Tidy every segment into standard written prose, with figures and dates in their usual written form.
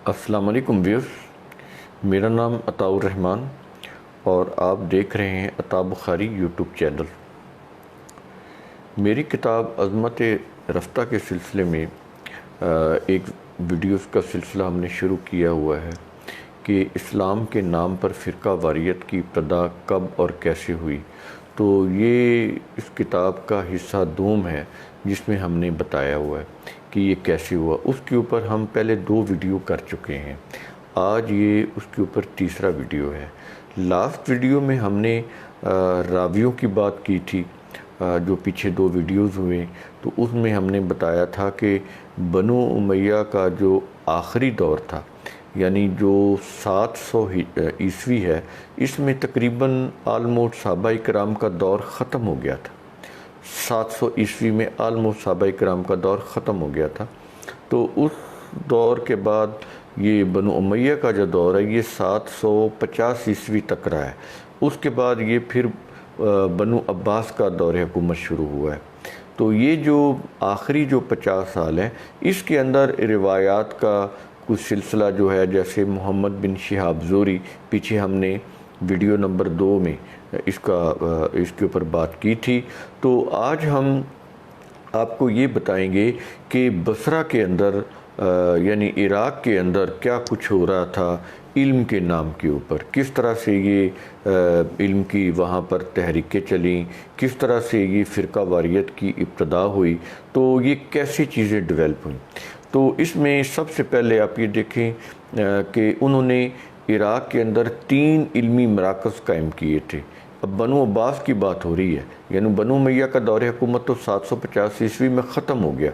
अस्सलाम वालेकुम व्यूअर्स, मेरा नाम अताउर रहमान और आप देख रहे हैं अता बुखारी यूट्यूब चैनल। मेरी किताब अज़मत रफ्ता के सिलसिले में एक वीडियोस का सिलसिला हमने शुरू किया हुआ है कि इस्लाम के नाम पर फ़िरका वारियत की इब्तदा कब और कैसे हुई। तो ये इस किताब का हिस्सा दूम है जिसमें हमने बताया हुआ है कि ये कैसे हुआ। उसके ऊपर हम पहले 2 वीडियो कर चुके हैं, आज ये उसके ऊपर तीसरा वीडियो है। लास्ट वीडियो में हमने रावियों की बात की थी, जो पीछे 2 वीडियोस हुए, तो उसमें हमने बताया था कि बनु उमैया का जो आखिरी दौर था, यानी जो 700 ईस्वी है, इसमें तकरीबन आलमोस्ट सहाबा इकराम का दौर ख़त्म हो गया था। 700 ईस्वी में आलमोस्ट सहाबा इकराम का दौर ख़त्म हो गया था। तो उस दौर के बाद ये बनु उमैया का जो दौर है ये 750 ईस्वी तक रहा है। उसके बाद ये फिर बनु अब्बास का दौर हुकूमत शुरू हुआ है। तो ये जो आखिरी जो 50 साल हैं, इसके अंदर रिवायात का कुछ सिलसिला जो है, जैसे मोहम्मद बिन शिहाब ज़ुहरी, पीछे हमने वीडियो नंबर 2 में इसके ऊपर बात की थी। तो आज हम आपको ये बताएंगे कि बसरा के अंदर यानी इराक़ के अंदर क्या कुछ हो रहा था इल्म के नाम के ऊपर, किस तरह से ये इल्म की वहाँ पर तहरीकें चलीं, किस तरह से ये फ़िरका वारियत की इब्तदा हुई, तो ये कैसी चीज़ें डेवलप हुई। तो इसमें सबसे पहले आप ये देखें कि उन्होंने इराक़ के अंदर 3 इल्मी मराकज़ कायम किए थे। अब बनु अब्बास की बात हो रही है, यानी बनु उमैया का दौर हुकूमत तो 750 ईस्वी में ख़त्म हो गया।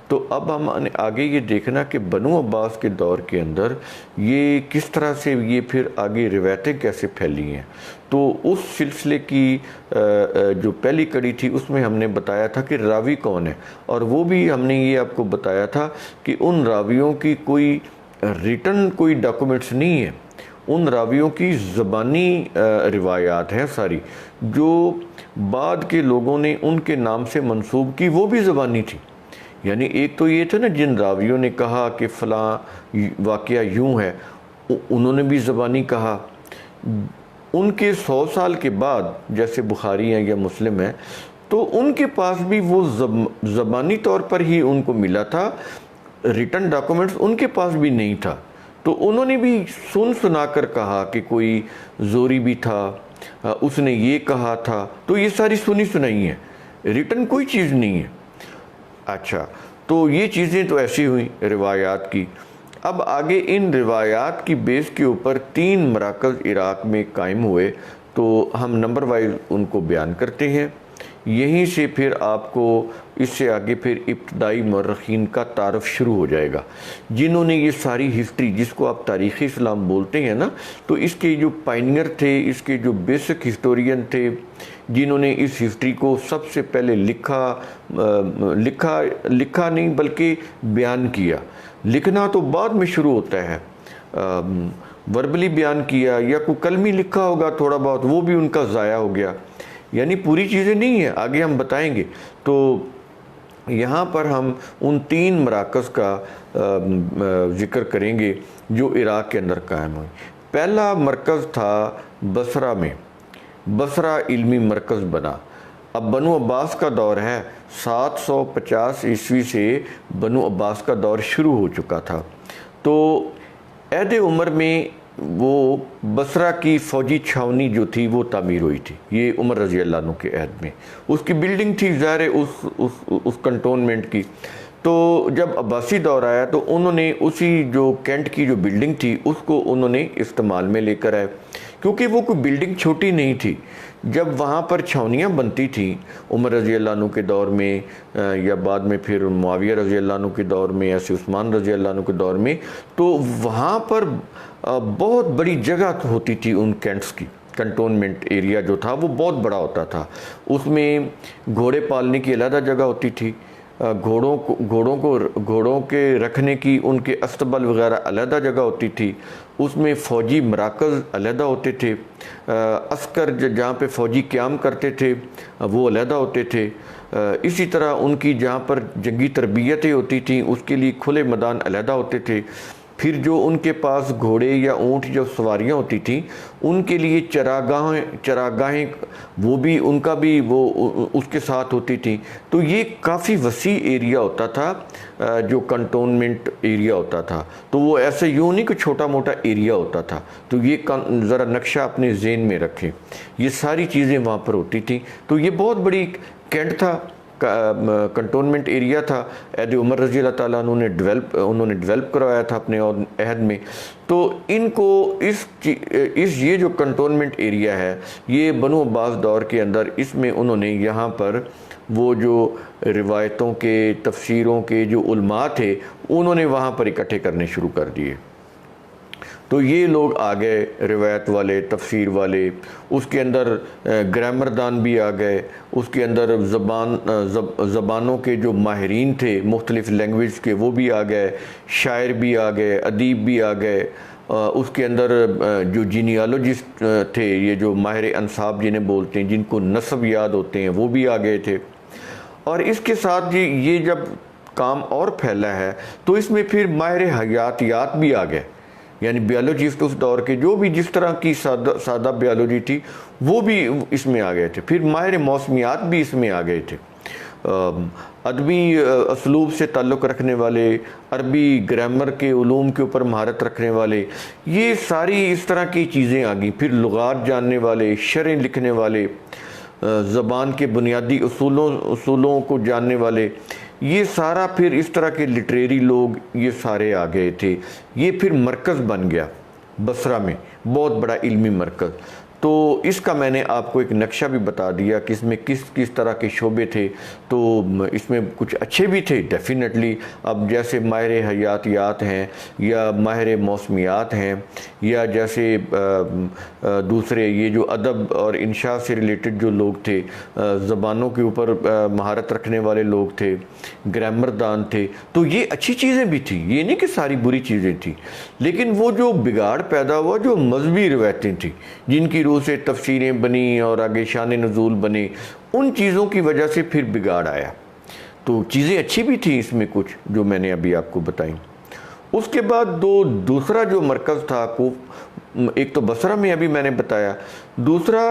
तो अब हम आगे ये देखना कि बनु अब्बास के दौर के अंदर ये किस तरह से ये फिर आगे रिवायतें कैसे फैली हैं। तो उस सिलसिले की जो पहली कड़ी थी उसमें हमने बताया था कि रावी कौन है, और वो भी हमने ये आपको बताया था कि उन रावियों की कोई रिटन कोई डॉक्यूमेंट्स नहीं है, उन रावियों की ज़बानी रिवायात हैं सारी, जो बाद के लोगों ने उनके नाम से मंसूब की, वो भी ज़बानी थी। यानी एक तो ये था ना, जिन रावियों ने कहा कि फ़लाँ वाक़या यूँ है, उन्होंने भी ज़बानी कहा। उनके 100 साल के बाद, जैसे बुखारी हैं या मुस्लिम हैं, तो उनके पास भी वो ज़बानी तौर पर ही उनको मिला था, रिटन डॉक्यूमेंट्स उनके पास भी नहीं था। तो उन्होंने भी सुना कर कहा कि कोई ज़ोरी भी था, उसने ये कहा था, तो ये सारी सुनी सुनाई है, रिटन कोई चीज़ नहीं है। अच्छा, तो ये चीज़ें तो ऐसी हुई रिवायात की। अब आगे इन रिवायात की बेस के ऊपर 3 मराकज़ इराक़ में कायम हुए, तो हम नंबर वाइज उनको बयान करते हैं। यहीं से फिर आपको इससे आगे फिर इब्तदाई मौरख़ीन का तारफ़ शुरू हो जाएगा, जिन्होंने ये सारी हिस्ट्री, जिसको आप तारीख़ इस्लाम बोलते हैं ना, तो इसके जो पायनियर थे, इसके जो बेसिक हिस्टोरियन थे, जिन्होंने इस हिस्ट्री को सबसे पहले लिखा नहीं बल्कि बयान किया। लिखना तो बाद में शुरू होता है, वर्बली बयान किया या कोई कलमी लिखा होगा थोड़ा बहुत, वो भी उनका ज़ाया हो गया, यानी पूरी चीज़ें नहीं है, आगे हम बताएंगे। तो यहाँ पर हम उन 3 मराकज़ का ज़िक्र करेंगे जो इराक़ के अंदर कायम हुए। पहला मरकज़ था बसरा में, बसरा इल्मी मरकज़ बना। अब बनु अब्बास का दौर है, 750 ईस्वी से बनु अब्बास का दौर शुरू हो चुका था। तो अहद उमर में वो बसरा की फ़ौजी छावनी जो थी वो तामीर हुई थी, ये उमर रज़ी अल्लाह अन्हु के अहद में। उसकी बिल्डिंग थी ज़ाहिर उस कंटोनमेंट की। तो जब अब्बासी दौर आया तो उन्होंने उसी जो कैंट की जो बिल्डिंग थी उसको उन्होंने इस्तेमाल में लेकर आए, क्योंकि वो कोई बिल्डिंग छोटी नहीं थी। जब वहाँ पर छावनियाँ बनती थी उमर रज़ी अल्लाह अन्हु के दौर में, या बाद में फिर मुआविया रज़ी अल्लाह अन्हु के दौर में, ऐसे उस्मान रज़ी अल्लाह अन्हु के दौर में, तो वहाँ पर बहुत बड़ी जगह होती थी उन कैंट्स की। कंटोनमेंट एरिया जो था वो बहुत बड़ा होता था, उसमें घोड़े पालने की अलग जगह होती थी, घोड़ों के रखने की उनके अस्तबल वगैरह अलग जगह होती थी, उसमें फ़ौजी मराकज़ अलग होते थे, अस्कर जहाँ पे फ़ौजी क़याम करते थे वो अलग होते थे। इसी तरह उनकी जहाँ पर जंगी तरबियतें होती थी उसके लिए खुले मैदान अलग होते थे। फिर जो उनके पास घोड़े या ऊँट जो सवारियाँ होती थी उनके लिए चरागाहें वो भी उनका भी वो उसके साथ होती थी। तो ये काफ़ी वसी एरिया होता था जो कंटोनमेंट एरिया होता था। तो वो ऐसे यूँ नहीं कि छोटा मोटा एरिया होता था। तो ये ज़रा नक्शा अपने ज़हन में रखें, ये सारी चीज़ें वहाँ पर होती थी। तो ये बहुत बड़ी कैंट था, कंटोनमेंट एरिया था। ऐद उमर रज़ी अल्लाह ताला उन्होंने डेवलप करवाया था अपने और अहद में। तो इनको इस ये जो कंटोनमेंट एरिया है ये बनु अब्बास दौर के अंदर इसमें उन्होंने यहाँ पर वो जो रिवायतों के तफसीरों के जो उलमा थे उन्होंने वहाँ पर इकट्ठे करने शुरू कर दिए। तो ये लोग आ गए, रिवायत वाले, तफसीर वाले, उसके अंदर ग्रामर दान भी आ गए, उसके अंदर ज़बानों के जो माहिरीन थे मुख्तलिफ़ लैंग्वेज के वो भी आ गए, शायर भी आ गए, अदीब भी आ गए। उसके अंदर जो जीनियालॉजिस्ट थे, ये जो माहिर अंसाब जिन्हें बोलते हैं, जिनको नस्ब याद होते हैं, वो भी आ गए थे। और इसके साथ ये जब काम और फैला है तो इसमें फिर माहिर हयातियात भी आ गए, यानी बायोलॉजिस्ट उस दौर के जो भी जिस तरह की सादा बायोलॉजी थी वो भी इसमें आ गए थे। फिर माहिर मौसमियात भी इसमें आ गए थे, अदबी असलूब से ताल्लुक़ रखने वाले, अरबी ग्रामर के उलूम के ऊपर महारत रखने वाले, ये सारी इस तरह की चीज़ें आ गई। फिर लुगात जानने वाले, शरह लिखने वाले, ज़बान के बुनियादी उसूलों को जानने वाले, ये सारा फिर इस तरह के लिटरेरी लोग ये सारे आ गए थे। ये फिर मरकज़ बन गया बसरा में, बहुत बड़ा इल्मी मरकज़। तो इसका मैंने आपको एक नक्शा भी बता दिया कि इसमें किस किस तरह के शोबे थे। तो इसमें कुछ अच्छे भी थे डेफिनेटली। अब जैसे माहिर हयातियात हैं या माहिर मौसमियात हैं या जैसे दूसरे ये जो अदब और इंशा से रिलेटेड जो लोग थे, ज़बानों के ऊपर महारत रखने वाले लोग थे, ग्रामर दान थे, तो ये अच्छी चीज़ें भी थी, ये नहीं कि सारी बुरी चीज़ें थी। लेकिन वो जो बिगाड़ पैदा हुआ, जो मजहबी रिवायतें थी जिनकी रूह से तफसीरें बनी और आगे शान नज़ूल बने, उन चीज़ों की वजह से फिर बिगाड़ आया। तो चीज़ें अच्छी भी थी इसमें कुछ जो मैंने अभी आपको बताई। उसके बाद दूसरा जो मरकज़ था, एक तो बसरा में अभी मैंने बताया, दूसरा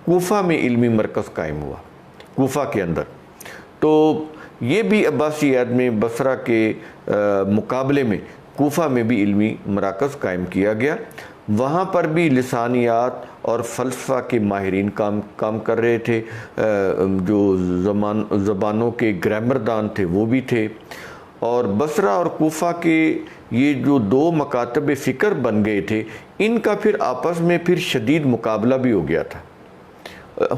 कूफा में इल्मी मरकज़ कायम हुआ कूफा के अंदर। तो ये भी अब्बासी याद में बसरा के मुकाबले में कूफा में भी इल्मी मराकज़ कायम किया गया। वहाँ पर भी लिसानियात और फ़लसफ़ा के माहिरीन काम कर रहे थे, जो ज़बानों के ग्रामर दान थे वो भी थे। और बसरा और कूफा के ये जो दो मकातब फ़िक्र बन गए थे, इनका फिर आपस में फिर शदीद मुकाबला भी हो गया था।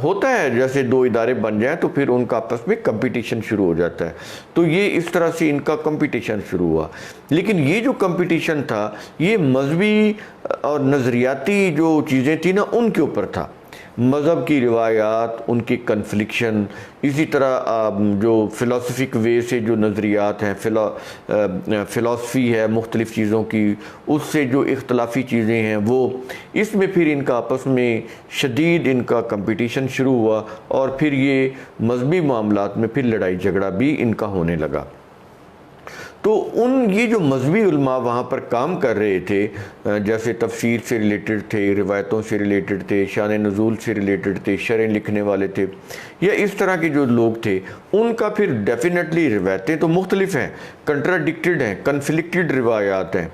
होता है जैसे दो इदारे बन जाएं तो फिर उनका आपस में कंपटीशन शुरू हो जाता है। तो ये इस तरह से इनका कंपटीशन शुरू हुआ। लेकिन ये जो कंपटीशन था ये मजहबी और नज़रियाती जो चीज़ें थी ना उनके ऊपर था। मज़हब की रिवायात, उनकी कन्फ्लिक्शन, इसी तरह जो फ़िलासफ़िक वे से जो नज़रियात हैं, फ़िलासफ़ी है मुख्तलिफ़ चीज़ों की, उससे जो इख्तलाफी चीज़ें हैं वो, इसमें फिर इनका आपस में शदीद इनका कंपटीशन शुरू हुआ। और फिर ये मजहबी मामलात में फिर लड़ाई झगड़ा भी इनका होने लगा। तो ये जो मजहबी उलमा वहाँ पर काम कर रहे थे, जैसे तफसीर से रिलेटेड थे, रिवायतों से रिलेटेड थे, शान नज़ूल से रिलेटेड थे, शरह लिखने वाले थे, या इस तरह के जो लोग थे, उनका फिर डेफिनेटली रिवायतें तो मुख्तलिफ हैं, कंट्राडिक्टेड हैं, कन्फ्लिक्टेड रिवायात हैं।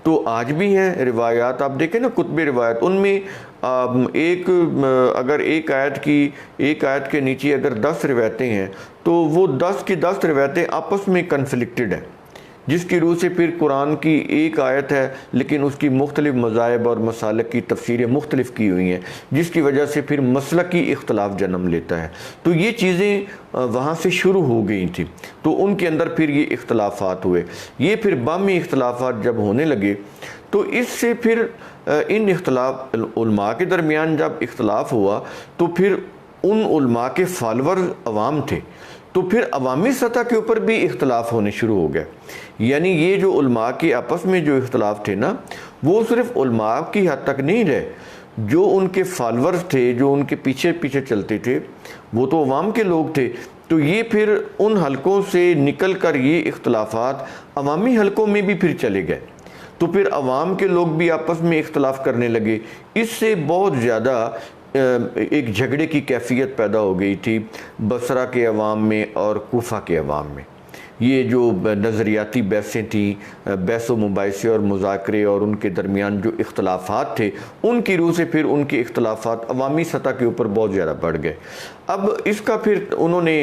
तो आज भी हैं रिवायात, आप देखें ना कुतुब रिवायत, उनमें अगर एक आयत के नीचे अगर 10 रिवायतें हैं तो वो 10 की 10 रिवायतें आपस में कन्फ्लिक्टेड हैं, जिसकी रूह से फिर कुरान की एक आयत है लेकिन उसकी मुख्तलिफ मज़ाहिब और मसालिक की तफसीरें मुख्तलिफ की हुई हैं, जिसकी वजह से फिर मसलकी इख्तलाफ जन्म लेता है। तो ये चीज़ें वहाँ से शुरू हो गई थी। तो उनके अंदर फिर ये इख्तलाफात हुए। ये फिर बामी इख्तलाफात जब होने लगे तो इससे फिर इन इख्तलाफ उलमा के दरमियान जब इख्तलाफ हुआ तो फिर उन उलमा के फॉलोअर्स अवाम थे, तो फिर अवामी सतह के ऊपर भी इख्तलाफ होने शुरू हो गए। यानी ये जो उलमा के आपस में जो इख्तलाफ थे ना, वो सिर्फ उलमा की हद तक नहीं रहे, जो उनके फॉलोअर्स थे, जो उनके पीछे पीछे चलते थे, वो तो अवाम के लोग थे। तो ये फिर उन हलकों से निकल कर ये इख्तलाफात अवामी हलकों में भी फिर चले गए। तो फिर अवाम के लोग भी आपस में इख्तलाफ करने लगे। इससे बहुत ज़्यादा एक झगड़े की कैफियत पैदा हो गई थी बसरा के अवाम में और कोफा के अवाम में। ये जो नज़रियाती बहसें थीं, बहस व मुबाहिसे और मुज़ाकरे और उनके दरमियान जो इख्तलाफात थे, उनकी रूह से फिर उनके इख्तलाफात अवामी सतह के ऊपर बहुत ज़्यादा बढ़ गए। अब इसका फिर उन्होंने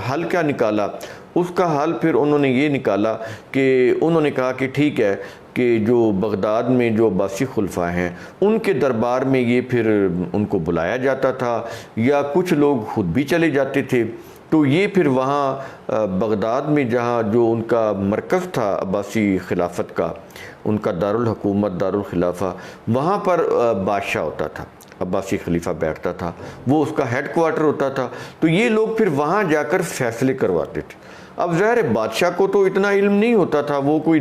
हल क्या निकाला? उसका हल फिर उन्होंने ये निकाला कि उन्होंने कहा कि ठीक है कि जो बगदाद में जो अब्बासी खुलफा हैं उनके दरबार में ये फिर उनको बुलाया जाता था या कुछ लोग खुद भी चले जाते थे। तो ये फिर वहाँ बगदाद में जहाँ जो उनका मरकज़ था अब्बासी खिलाफत का, उनका दारुल हुकूमत दारुल खिलाफा, वहाँ पर बादशाह होता था, अब्बासी खलीफा बैठता था, वो उसका हेड क्वार्टर होता था। तो ये लोग फिर वहाँ जाकर फैसले करवाते थे। अब ज़ाहिर बादशाह को तो इतना इल्म नहीं होता था, वो कोई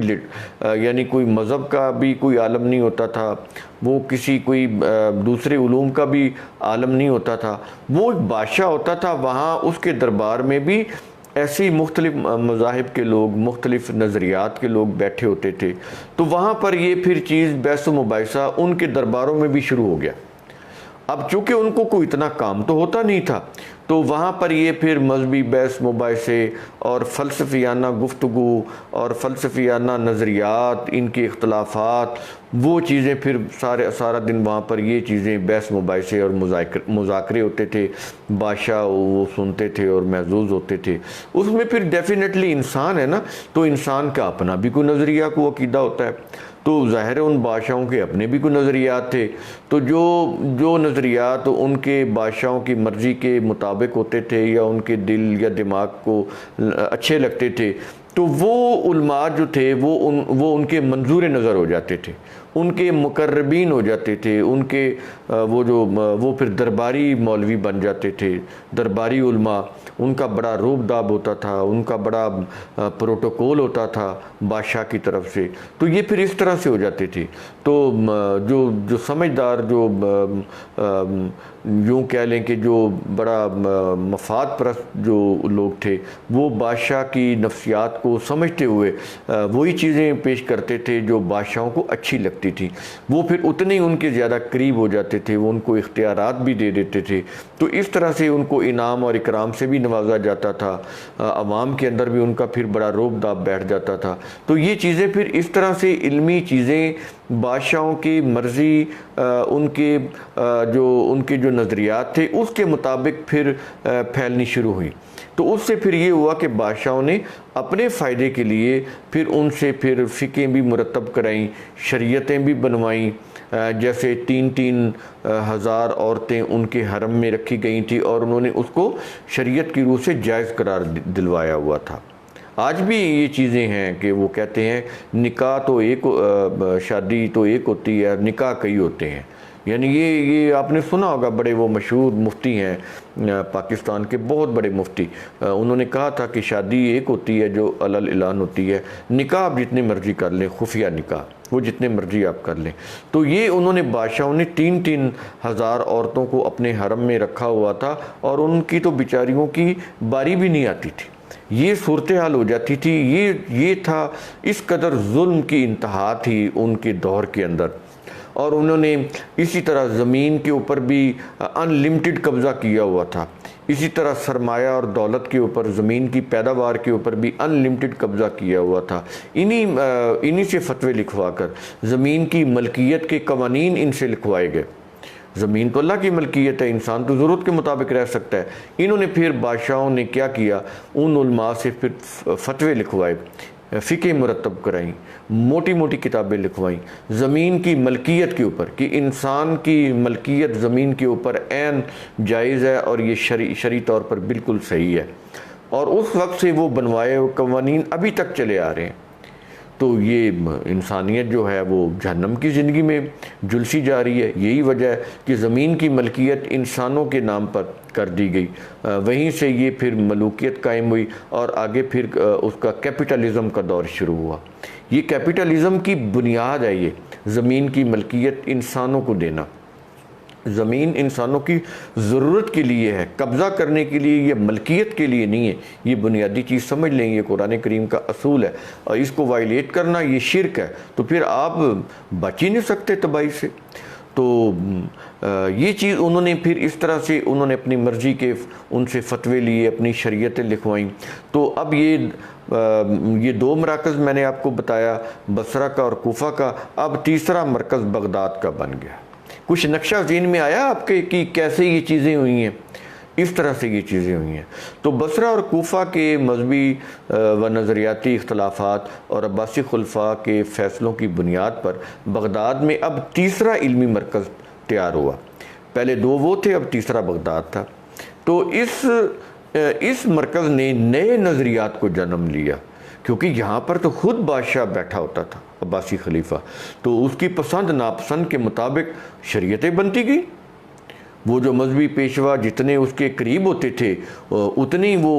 यानी कोई मज़हब का भी कोई आलम नहीं होता था, वो किसी कोई दूसरे उलूम का भी आलम नहीं होता था। वो एक बादशाह होता था, वहाँ उसके दरबार में भी ऐसे मुख्तलिफ मज़ाहिब के लोग, मुख्तलिफ नज़रियात के लोग बैठे होते थे। तो वहाँ पर ये फिर चीज़ बहस व मुबाहिसा उनके दरबारों में भी शुरू हो गया। अब चूँकि उनको कोई इतना काम तो होता नहीं था, तो वहाँ पर ये फिर मजहबी बहस मुबाहिसे और फ़लसफ़ियाना गुफ्तगू और फ़लसफ़ियाना नज़रियात, इनके इख्तलाफात, वो चीज़ें फिर सारा दिन वहाँ पर ये चीज़ें बहस मुबाहिसे और मुज़ाकरे होते थे। बादशाह वो सुनते थे और महजूज़ होते थे। उसमें फिर डेफिनेटली इंसान है ना, तो इंसान का अपना भी कोई नज़रिया को अकीदा होता है। तो ज़ाहिर है उन बादशाहों के अपने भी कोई नज़रियात थे। तो जो नज़रियात उनके बादशाहों की मर्ज़ी के मुताबिक होते थे या उनके दिल या दिमाग को अच्छे लगते थे, तो वो उलमा जो थे वो उनके मंजूर नज़र हो जाते थे, उनके मुकर्रबीन हो जाते थे, उनके वो फिर दरबारी मौलवी बन जाते थे, दरबारी उलमा। उनका बड़ा रूब दाब होता था, उनका बड़ा प्रोटोकॉल होता था बादशाह की तरफ से। तो ये फिर इस तरह से हो जाते थे। तो जो समझदार, जो यूँ कह लें कि जो बड़ा मफाद परस्त जो लोग थे, वो बादशाह की नफ्सियात को समझते हुए वही चीज़ें पेश करते थे जो बादशाहों को अच्छी लगती थी। वो फिर उतने ही उनके ज़्यादा करीब हो जाते थे, वो उनको इख्तियारात भी दे देते थे। तो इस तरह से उनको इनाम और इकराम से भी नवाजा जाता था। अवाम के अंदर भी उनका फिर बड़ा रोब दाब बैठ जाता था। तो ये चीज़ें फिर इस तरह से इल्मी चीज़ें बादशाहों की मर्ज़ी, उनके जो नज़रियात थे उसके मुताबिक फिर फैलनी शुरू हुई। तो उससे फिर ये हुआ कि बादशाहों ने अपने फ़ायदे के लिए फिर उनसे फिर फ़िक़ें भी मुरतब कराईं, शरीयतें भी बनवाईं। जैसे 3-3 हज़ार औरतें उनके हरम में रखी गई थी और उन्होंने उसको शरीयत की रूह से जायज़ करार दिलवाया हुआ था। आज भी ये चीज़ें हैं कि वो कहते हैं निकाह तो एक, शादी तो एक होती है, निकाह कई होते हैं। यानी ये आपने सुना होगा, बड़े वो मशहूर मुफ्ती हैं पाकिस्तान के, बहुत बड़े मुफ्ती, उन्होंने कहा था कि शादी एक होती है जो अलल ऐलान होती है, निकाह आप जितने मर्जी कर लें, खुफिया निकाह वो जितने मर्जी आप कर लें। तो ये उन्होंने बादशाहों ने 3-3 हज़ार औरतों को अपने हरम में रखा हुआ था और उनकी तो बेचारियों की बारी भी नहीं आती थी। ये सूरत हाल हो जाती थी। ये था, इस कदर जुल्म की इंतहा थी उनके दौर के अंदर। और उन्होंने इसी तरह ज़मीन के ऊपर भी अनलिमिटेड कब्ज़ा किया हुआ था। इसी तरह सरमाया और दौलत के ऊपर, ज़मीन की पैदावार के ऊपर भी अनलिमिटेड कब्ज़ा किया हुआ था। इन्हीं से फतवे लिखवा कर ज़मीन की मलकियत के कवानीन इनसे लिखवाए गए। ज़मीन तो अल्लाह की मलकियत है, इंसान तो ज़रूरत के मुताबिक रह सकता है। इन्होंने फिर बादशाहों ने क्या किया, उन उलमा से फिर फतवे लिखवाए, फ़िक़े मुरतब कराई, मोटी मोटी किताबें लिखवाई ज़मीन की मलकियत के ऊपर कि इंसान की मलकियत ज़मीन के ऊपर ऐन जायज़ है और ये शरई तौर पर बिल्कुल सही है। और उस वक्त से वो बनवाए हुए कवानीन अभी तक चले आ रहे हैं। तो ये इंसानियत जो है वो जहन्नम की ज़िंदगी में झुलसी जा रही है। यही वजह है कि ज़मीन की मलकियत इंसानों के नाम पर कर दी गई। वहीं से ये फिर मलूकियत कायम हुई और आगे फिर उसका कैपिटलिज़म का दौर शुरू हुआ। ये कैपिटलिज़म की बुनियाद है, ये ज़मीन की मलकियत इंसानों को देना। ज़मीन इंसानों की ज़रूरत के लिए है, कब्ज़ा करने के लिए, ये मलकियत के लिए नहीं है। ये बुनियादी चीज़ समझ लें, ये कुरान करीम का असूल है और इसको वायलेट करना ये शिरक है। तो फिर आप बच ही नहीं सकते तबाही से। तो ये चीज़ उन्होंने फिर इस तरह से उन्होंने अपनी मर्ज़ी के उनसे फतवे लिए, अपनी शरीयतें लिखवाईं। तो अब ये दो मराकज़ मैंने आपको बताया, बसरा का और कूफा का। अब तीसरा मरकज़ बगदाद का बन गया। कुछ नक्शा ज़हन में आया आपके कि कैसे ये चीज़ें हुई हैं? इस तरह से ये चीज़ें हुई हैं। तो बसरा और कूफा के मजहबी व नज़रियाती इख्तलाफात और अब्बासी खुलफा के फ़ैसलों की बुनियाद पर बगदाद में अब तीसरा इल्मी मरकज़ तैयार हुआ। पहले दो वो थे, अब तीसरा बगदाद था। तो इस मरकज़ ने नए नज़रियात को जन्म लिया, क्योंकि यहाँ पर तो ख़ुद बादशाह बैठा होता था, अब्बासी खलीफा। तो उसकी पसंद नापसंद के मुताबिक शरीयतें बनती गई। वो जो मजहबी पेशवा जितने उसके करीब होते थे, उतनी वो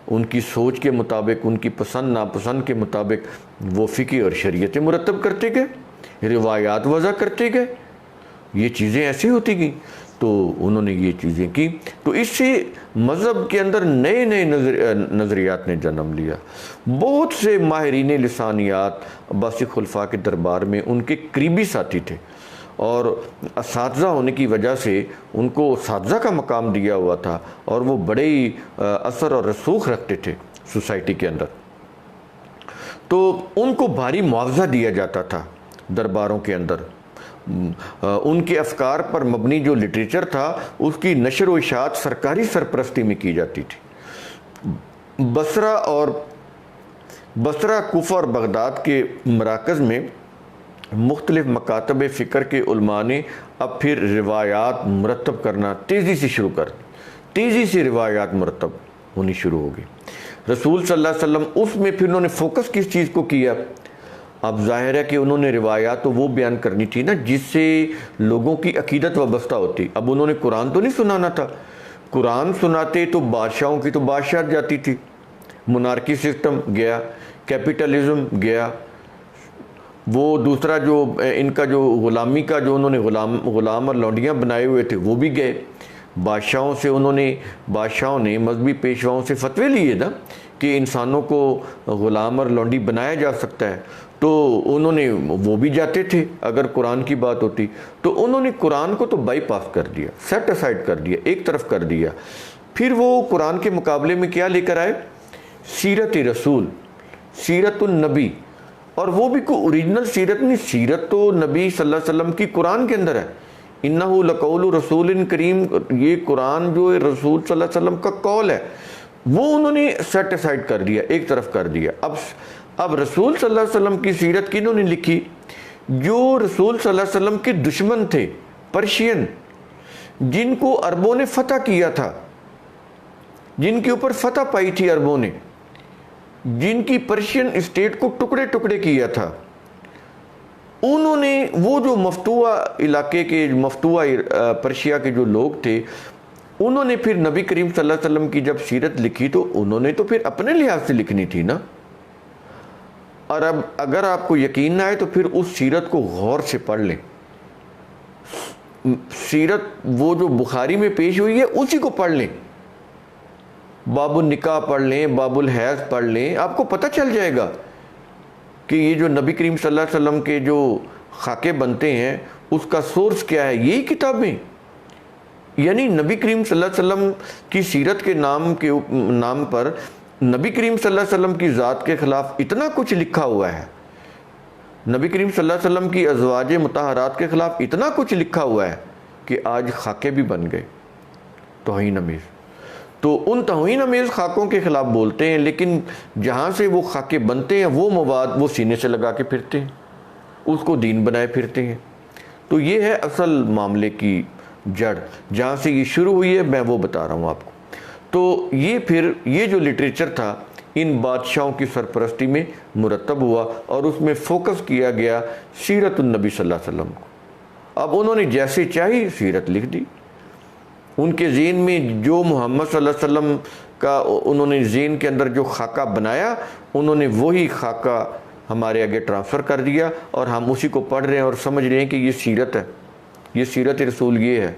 उनकी सोच के मुताबिक, उनकी पसंद नापसंद के मुताबिक वो फ़िक़्ह और शरीयतें मुरतब करते गए, रिवायात वज़ा करते गए। ये चीज़ें ऐसी होती गई। तो उन्होंने ये चीज़ें की। तो इससे मज़हब के अंदर नए नए नज़रियात ने जन्म लिया। बहुत से माहिरीन लिसानियात अब्बासी खुलफा के दरबार में उनके करीबी साथी थे और असातिज़ा होने की वजह से उनको असातिज़ा का मकाम दिया हुआ था और वो बड़े ही असर और रसूख रखते थे सोसाइटी के अंदर। तो उनको भारी मुआवजा दिया जाता था दरबारों के अंदर। उनके अफकार पर मबनी जो लिटरेचर था उसकी नशर व इशाअत सरकारी सरपरस्ती में की जाती थी। बसरा कूफा और बगदाद के मराकज़ में मुख्तलिफ़ मकातब फ़िक्र के उलमा ने अब फिर रिवायात मुरतब करना तेज़ी से रिवायात मुरतब होनी शुरू हो गई। रसूल सल्लल्लाहु अलैहि वसल्लम उसमें फिर उन्होंने फ़ोकस किस चीज़ को किया? अब ज़ाहिर है कि उन्होंने रिवायात तो वो बयान करनी थी ना जिससे लोगों की अकीदत वाबस्ता होती। अब उन्होंने कुरान तो नहीं सुनाना था। कुरान सुनाते तो बादशाहों की तो बादशाह जाती थी, मोनार्की सिस्टम गया, कैपिटलिज्म गया, वो दूसरा जो इनका जो ग़ुलामी का जो उन्होंने ग़ुलाम और लौंडियाँ बनाए हुए थे वो भी गए। बादशाहों ने मजहबी पेशवाओं से फतवे लिए ना कि इंसानों को ग़ुलाम और लौंडी बनाया जा सकता है, तो उन्होंने वो भी जाते थे अगर कुरान की बात होती। तो उन्होंने कुरान को तो बाईपास कर दिया, सेट असाइड कर दिया, एक तरफ कर दिया। फिर वो कुरान के मुकाबले में क्या लेकर आए? सीरत रसूल, सीरतुन नबी। और वो भी कोई ओरिजिनल सीरत नहीं, सीरत तो नबी सल्लल्लाहु अलैहि वसल्लम की कुरान के अंदर है। इन्नहु लक़ौलु रसूलिन करीम, ये कुरान जो है रसूल सल्लल्लाहु अलैहि वसल्लम का कौल है, वो उन्होंने सेट असाइड कर दिया, एक तरफ कर दिया। अब रसूल सल्लल्लाहु अलैहि वसल्लम की सीरत किन्होंने लिखी? जो रसूल सल्लल्लाहु अलैहि वसल्लम के दुश्मन थे, पर्शियन, जिनको अरबों ने फतह किया था, जिनके ऊपर फतह पाई थी अरबों ने, जिनकी पर्शियन स्टेट को टुकड़े टुकड़े किया था, उन्होंने वो जो मफ्तूआ इलाके के, मफ्तूआ पर्शिया के जो लोग थे, उन्होंने फिर नबी करीम सल्लल्लाहु अलैहि वसल्लम की जब सीरत लिखी तो उन्होंने तो फिर अपने लिहाज से लिखनी थी ना। और अब अगर आपको यकीन ना आए तो फिर उस सीरत को गौर से पढ़ लें। सीरत वो जो बुखारी में पेश हुई है उसी को पढ़ लें, बाबुल निकाह पढ़ लें, बाबुल हैज़ पढ़ लें, आपको पता चल जाएगा कि ये जो नबी करीम सल्लल्लाहु अलैहि वसल्लम के जो खाके बनते हैं उसका सोर्स क्या है, यही किताबें। यानी नबी करीम सल्लल्लाहु अलैहि वसल्लम की सीरत के नाम पर नबी करीम सल्लल्लाहु अलैहि वसल्लम की ज़ात के ख़िलाफ़ इतना कुछ लिखा हुआ है, नबी करीम सल्लल्लाहु अलैहि वसल्लम की अज़वाजे मुतहरात के ख़िलाफ़ इतना कुछ लिखा हुआ है कि आज खाके भी बन गए तौहीन अमेज़। तो उन तौहीन अमेज़ खाकों के ख़िलाफ़ बोलते हैं, लेकिन जहाँ से वो खाके बनते हैं वो मवाद वो सीने से लगा के फिरते हैं, उसको दीन बनाए फिरते हैं। तो ये है असल मामले की जड़, जहाँ से ये शुरू हुई है मैं वो बता रहा हूँ आपको। तो ये जो लिटरेचर था इन बादशाहों की सरपरस्ती में मुरतब हुआ और उसमें फ़ोकस किया गया सीरतुन-नबी सल्लल्लाहु अलैहि वसल्लम को। अब उन्होंने जैसे चाही सीरत लिख दी। उनके ज़हन में जो मोहम्मद सल्लल्लाहु अलैहि वसल्लम का उन्होंने ज़हन के अंदर जो खाका बनाया, उन्होंने वही खाका हमारे आगे ट्रांसफ़र कर दिया और हम उसी को पढ़ रहे हैं और समझ रहे हैं कि ये सीरत है। ये सीरत रसूल ये है।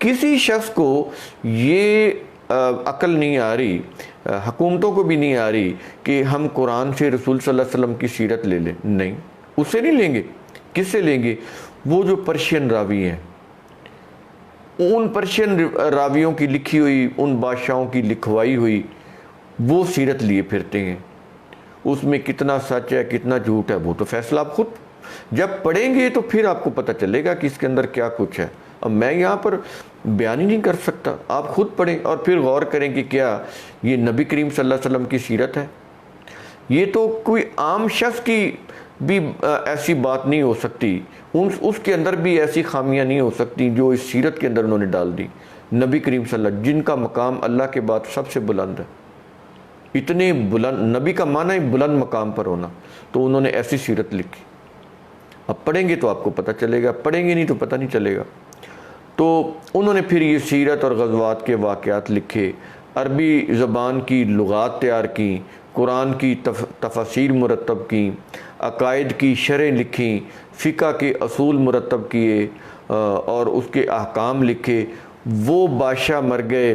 किसी शख्स को ये अकल नहीं आ रही, हुकूमतों को भी नहीं आ रही कि हम कुरान से रसूल सल्लल्लाहु अलैहि वसल्लम की सीरत ले लें। नहीं, उससे नहीं लेंगे। किससे लेंगे? वो जो पर्शियन रावी हैं, उन पर्शियन रावियों की लिखी हुई, उन बादशाहों की लिखवाई हुई वो सीरत लिए फिरते हैं। उसमें कितना सच है कितना झूठ है वो तो फैसला आप खुद जब पढ़ेंगे तो फिर आपको पता चलेगा कि इसके अंदर क्या कुछ है। अब मैं यहाँ पर बयान ही नहीं कर सकता, आप खुद पढ़ें और फिर गौर करें कि क्या ये नबी करीम सल्लल्लाहु अलैहि वसल्लम की सीरत है। ये तो कोई आम शख्स की भी ऐसी बात नहीं हो सकती, उसके अंदर भी ऐसी खामियां नहीं हो सकती जो इस सीरत के अंदर उन्होंने डाल दी। नबी करीम सल्लल्लाहु जिनका मकाम अल्लाह के बाद सबसे बुलंद है, इतने बुलंद, नबी का माना ही बुलंद मकाम पर होना, तो उन्होंने ऐसी सीरत लिखी। अब पढ़ेंगे तो आपको पता चलेगा, पढ़ेंगे नहीं तो पता नहीं चलेगा। तो उन्होंने फिर ये सीरत और गज़वात के वाक़यात लिखे, अरबी ज़बान की लुगात तैयार की, कुरान की तफसीर मुरतब की, अकायद की शरह लिखी, फ़िक़्ह के असूल मुरतब किए और उसके अहकाम लिखे। वो बादशाह मर गए,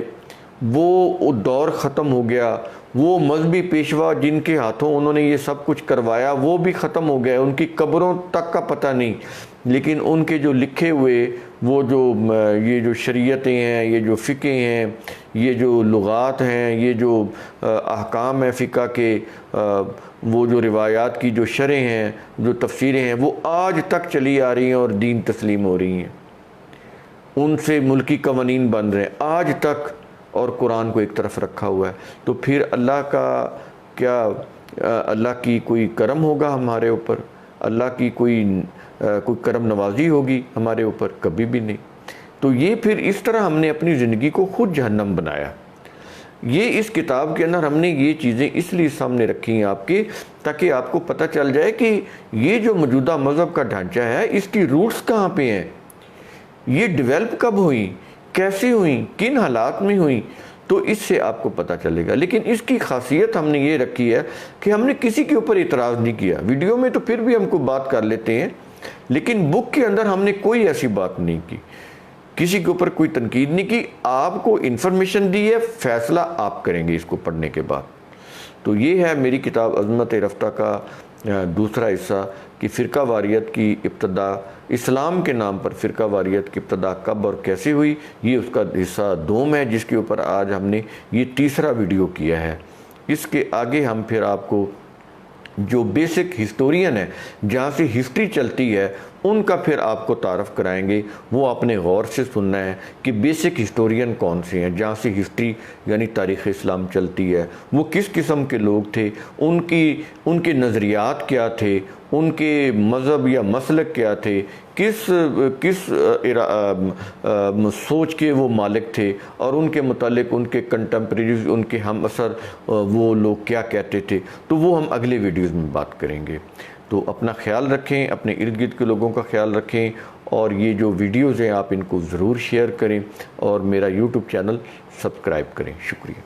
वो दौर ख़त्म हो गया, वो मजहबी पेशवा जिनके हाथों उन्होंने ये सब कुछ करवाया वो भी ख़त्म हो गए, उनकी कब्रों तक का पता नहीं। लेकिन उनके जो लिखे हुए वो जो ये जो शरीयतें हैं, ये जो फ़िक़्ह हैं, ये जो लुगात हैं, ये जो अहकाम है फ़िक़्ह के, वो जो रिवायात की जो शरह हैं, जो तफसीरें हैं, वो आज तक चली आ रही हैं और दीन तस्लीम हो रही हैं। उनसे मुल्की कवानीन बन रहे हैं आज तक, और कुरान को एक तरफ रखा हुआ है। तो फिर अल्लाह का क्या, अल्लाह की कोई करम होगा हमारे ऊपर? अल्लाह की कोई करम नवाजी होगी हमारे ऊपर? कभी भी नहीं। तो ये फिर इस तरह हमने अपनी ज़िंदगी को खुद जहन्नम बनाया। ये इस किताब के अंदर हमने ये चीज़ें इसलिए सामने रखी हैं आपके, ताकि आपको पता चल जाए कि ये जो मौजूदा मज़हब का ढांचा है इसकी रूट्स कहाँ पे हैं, ये डेवलप कब हुई, कैसे हुई, किन हालात में हुई, तो इससे आपको पता चलेगा। लेकिन इसकी खासियत हमने ये रखी है कि हमने किसी के ऊपर इतराज़ नहीं किया। वीडियो में तो फिर भी हमको बात कर लेते हैं, लेकिन बुक के अंदर हमने कोई ऐसी बात नहीं की, किसी के ऊपर कोई तनकीद नहीं की। आपको इन्फॉर्मेशन दी है, फैसला आप करेंगे इसको पढ़ने के बाद। तो ये है मेरी किताब अज़मत रफ्ता का दूसरा हिस्सा कि फ़िरका वारियत की इब्तदा, इस्लाम के नाम पर फ़िरका वारियत की इब्तदा कब और कैसे हुई। ये उसका हिस्सा 2 है, जिसके ऊपर आज हमने ये तीसरा वीडियो किया है। इसके आगे हम फिर आपको जो बेसिक हिस्टोरियन है, जहाँ से हिस्ट्री चलती है, उनका फिर आपको तारफ़ कराएंगे। वो आपने गौर से सुनना है कि बेसिक हिस्टोरियन कौन से हैं, जहाँ से हिस्ट्री यानी तारीख़ इस्लाम चलती है। वो किस किस्म के लोग थे, उनके नज़रियात क्या थे, उनके मज़हब या मसलक क्या थे, किस सोच के वो मालिक थे, और उनके मुतालिक उनके कंटेम्प्रेरीज, उनके हम असर वो लोग क्या कहते थे। तो वो हम अगले वीडियोज़ में बात करेंगे। तो अपना ख्याल रखें, अपने इर्द गिर्द के लोगों का ख्याल रखें, और ये जो वीडियोज़ हैं आप इनको ज़रूर शेयर करें, और मेरा यूट्यूब चैनल सब्सक्राइब करें। शुक्रिया।